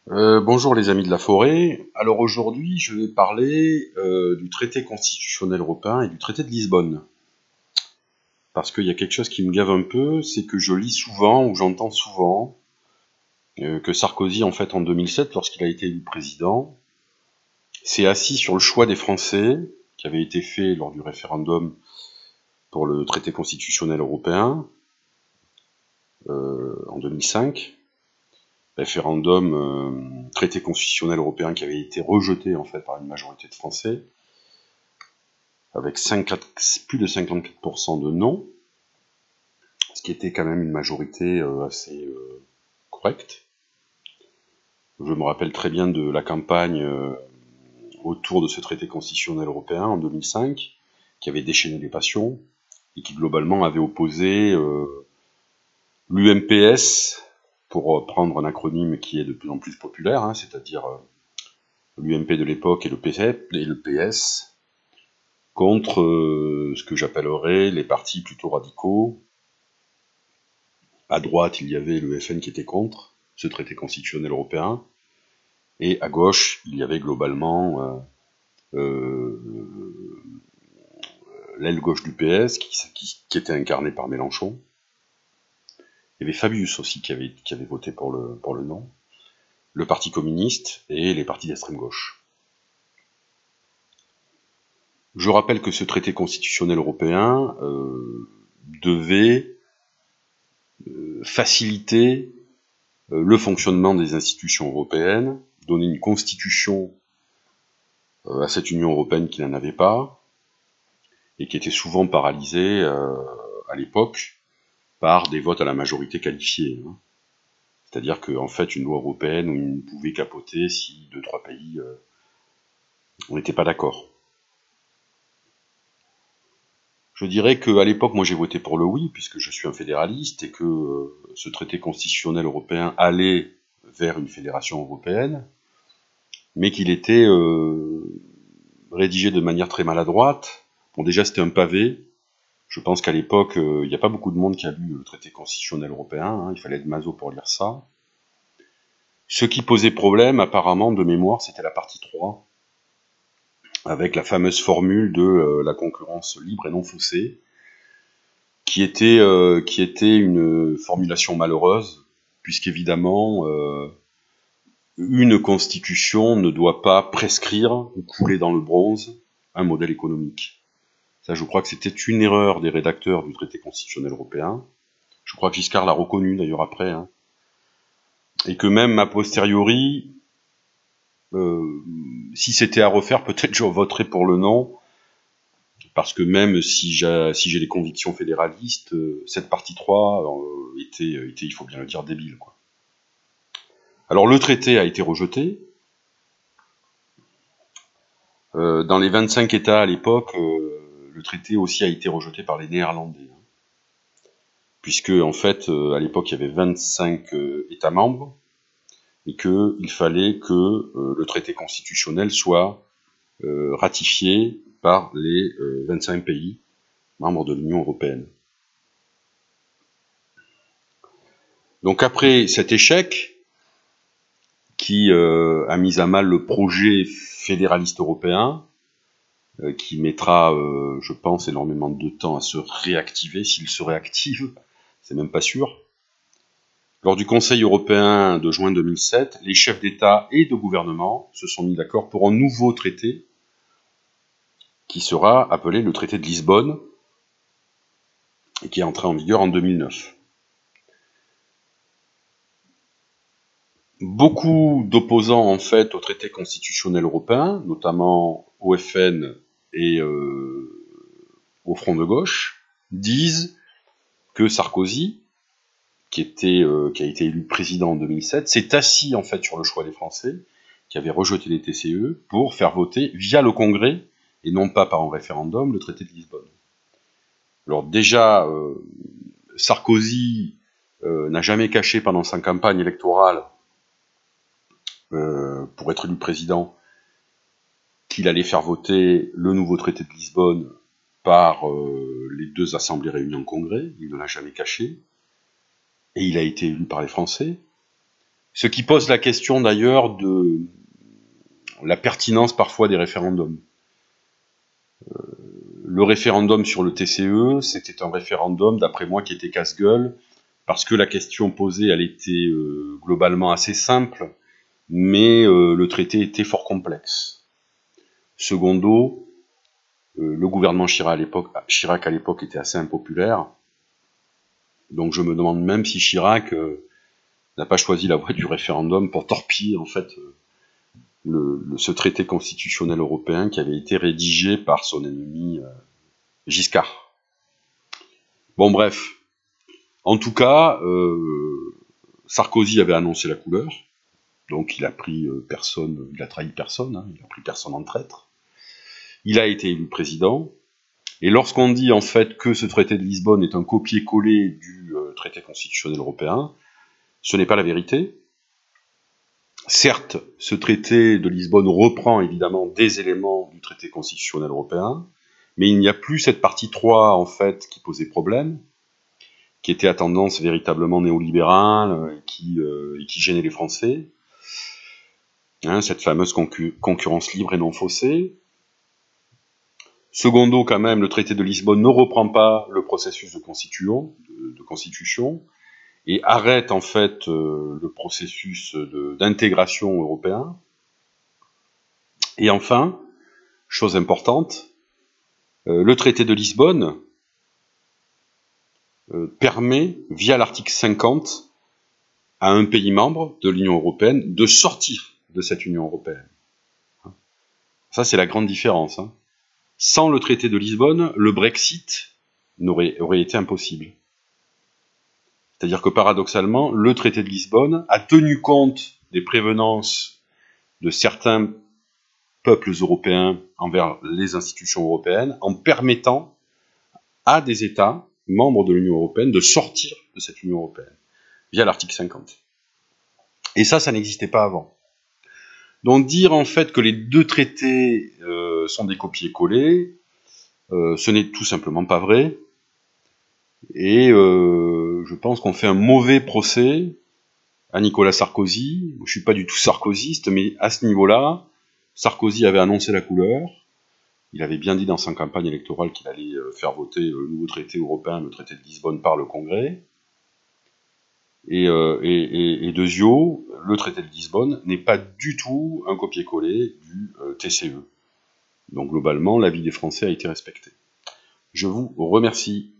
Bonjour les amis de la forêt. Alors aujourd'hui, je vais parler du traité constitutionnel européen et du traité de Lisbonne. Parce qu'il y a quelque chose qui me gave un peu, c'est que je lis souvent ou j'entends souvent que Sarkozy, en fait, en 2007, lorsqu'il a été élu président, s'est assis sur le choix des Français qui avait été fait lors du référendum pour le traité constitutionnel européen en 2005. Référendum, traité constitutionnel européen qui avait été rejeté en fait par une majorité de Français, avec plus de 54% de non, ce qui était quand même une majorité assez correcte. Je me rappelle très bien de la campagne autour de ce traité constitutionnel européen en 2005, qui avait déchaîné les passions, et qui globalement avait opposé l'UMPS, pour prendre un acronyme qui est de plus en plus populaire, hein, c'est-à-dire l'UMP de l'époque et le PS, contre ce que j'appellerais les partis plutôt radicaux. À droite, il y avait le FN qui était contre ce traité constitutionnel européen, et à gauche, il y avait globalement l'aile gauche du PS qui était incarnée par Mélenchon. Il y avait Fabius aussi qui avait voté pour le non, le Parti communiste et les partis d'extrême gauche. Je rappelle que ce traité constitutionnel européen devait faciliter le fonctionnement des institutions européennes, donner une constitution à cette Union européenne qui n'en avait pas, et qui était souvent paralysée à l'époque par des votes à la majorité qualifiée. Hein. C'est-à-dire qu'en fait, une loi européenne, on ne pouvait capoter si 2-3 pays n'étaient pas d'accord. Je dirais qu'à l'époque, moi j'ai voté pour le oui, puisque je suis un fédéraliste, et que ce traité constitutionnel européen allait vers une fédération européenne, mais qu'il était rédigé de manière très maladroite. Bon, déjà c'était un pavé. Je pense qu'à l'époque, il n'y a pas beaucoup de monde qui a lu le traité constitutionnel européen, hein, il fallait être maso pour lire ça. Ce qui posait problème, apparemment, de mémoire, c'était la partie 3, avec la fameuse formule de la concurrence libre et non faussée, qui était une formulation malheureuse, puisqu'évidemment, une constitution ne doit pas prescrire ou couler dans le bronze un modèle économique. Ça, je crois que c'était une erreur des rédacteurs du traité constitutionnel européen. Je crois que Giscard l'a reconnu d'ailleurs après, hein. Et que même a posteriori, si c'était à refaire, peut-être je voterais pour le non, parce que même si j'ai les convictions fédéralistes, cette partie 3 était, il faut bien le dire, débile, quoi. Alors le traité a été rejeté. Dans les 25 États à l'époque, le traité aussi a été rejeté par les Néerlandais, hein. Puisque en fait, à l'époque, il y avait 25 États membres, et qu'il fallait que le traité constitutionnel soit ratifié par les 25 pays membres de l'Union européenne. Donc après cet échec, qui a mis à mal le projet fédéraliste européen, qui mettra, je pense, énormément de temps à se réactiver, s'il se réactive, c'est même pas sûr. Lors du Conseil européen de juin 2007, les chefs d'État et de gouvernement se sont mis d'accord pour un nouveau traité qui sera appelé le traité de Lisbonne et qui est entré en vigueur en 2009. Beaucoup d'opposants en fait au traité constitutionnel européen, notamment au FN et au Front de gauche, disent que Sarkozy, qui a été élu président en 2007, s'est assis en fait sur le choix des Français, qui avaient rejeté les TCE, pour faire voter via le Congrès, et non pas par un référendum, le traité de Lisbonne. Alors déjà, Sarkozy n'a jamais caché pendant sa campagne électorale, pour être élu président, qu'il allait faire voter le nouveau traité de Lisbonne par les deux assemblées réunies en Congrès. Il ne l'a jamais caché. Et il a été élu par les Français. Ce qui pose la question d'ailleurs de la pertinence parfois des référendums. Le référendum sur le TCE, c'était un référendum, d'après moi, qui était casse-gueule, parce que la question posée, elle était globalement assez simple, mais le traité était fort complexe. Secondo, le gouvernement Chirac à l'époque était assez impopulaire, donc je me demande même si Chirac n'a pas choisi la voie du référendum pour torpiller en fait ce traité constitutionnel européen qui avait été rédigé par son ennemi Giscard. Bon bref, en tout cas, Sarkozy avait annoncé la couleur, donc il a pris personne, il a trahi personne, hein, il a pris personne en traître. Il a été élu président, et lorsqu'on dit en fait que ce traité de Lisbonne est un copier-coller du traité constitutionnel européen, ce n'est pas la vérité. Certes, ce traité de Lisbonne reprend évidemment des éléments du traité constitutionnel européen, mais il n'y a plus cette partie 3 en fait qui posait problème, qui était à tendance véritablement néolibérale, qui gênait les Français. Hein, cette fameuse concurrence libre et non faussée. Secondo, quand même, le traité de Lisbonne ne reprend pas le processus de constitution et arrête en fait le processus d'intégration européen. Et enfin, chose importante, le traité de Lisbonne permet, via l'article 50, à un pays membre de l'Union européenne de sortir de cette Union européenne. Ça, c'est la grande différence. Hein. Sans le traité de Lisbonne, le Brexit aurait été impossible. C'est-à-dire que paradoxalement, le traité de Lisbonne a tenu compte des prévenances de certains peuples européens envers les institutions européennes en permettant à des États membres de l'Union européenne de sortir de cette Union européenne via l'article 50. Et ça n'existait pas avant. Donc dire en fait que les deux traités sont des copier-coller, ce n'est tout simplement pas vrai. Et je pense qu'on fait un mauvais procès à Nicolas Sarkozy. Je suis pas du tout sarkozyste, mais à ce niveau-là, Sarkozy avait annoncé la couleur. Il avait bien dit dans sa campagne électorale qu'il allait faire voter le nouveau traité européen, le traité de Lisbonne, par le Congrès. Et deuxièmement, le traité de Lisbonne n'est pas du tout un copier-coller du TCE. Donc globalement, l'avis des Français a été respecté. Je vous remercie.